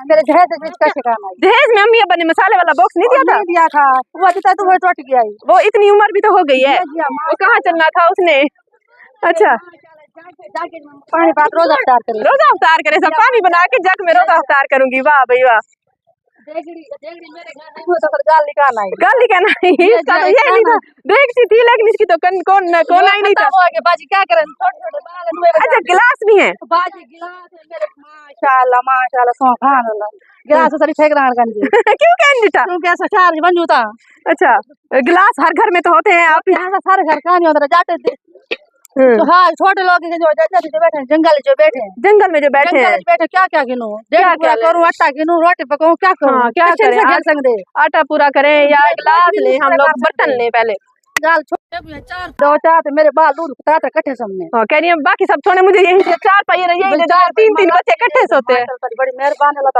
मेरे जहेज में कैसे काम आई? दहेज में अम्मी अब्बा ने मसाले वाला बॉक्स नहीं दिया था? नहीं दिया था, वो अभी तक वो टूट गया। वो इतनी उम्र भी तो हो गई है, वो कहाँ चलना था उसने। अच्छा पानी बात रोजा अफ्तार करे, रोजा अफ्तार करे, सब पानी बना के जग में रोजा अफ्तार करूंगी। वाह भाई वाह। मेरे घर नहीं हो तो फिर गाल निकाल आई। गाल निकालना इसका तो ये नहीं था, देखती थी लेकिन इसकी तो कौन आई नहीं था। बाजी क्या करें, छोटे-छोटे बाल। अच्छा गिलास भी है? बाजी गिलास है मेरे, माशाल्लाह सुभान अल्लाह। गिलास सारी फेंक रहा गंजी। क्यों कहने था? क्योंकि ऐसा चार्ज बन जूता। अच्छा गिलास हर घर में तो होते हैं, आप यहाँ का सारे घर कहां नहीं होता जाते। तो हाँ छोटे लोग जो बैठे हैं, जंगल जो बैठे हैं, जंगल में जो बैठे हैं, क्या क्या गिनूं, क्या करूं, आटा गिनूं, रोटी पकाऊं, क्या करूं? हाँ, क्या करें, आटा पूरा करें या गिलास ले, हम लोग बर्तन ले पहले। गाल छोटे दो चार मेरे बाल दूर कट्ठे सामने। हाँ कह रही है बाकी सब छोड़े, मुझे यही 4 पहिए, यही 3 बच्चे इकट्ठे सोते हैं। बड़ी मेहरबान।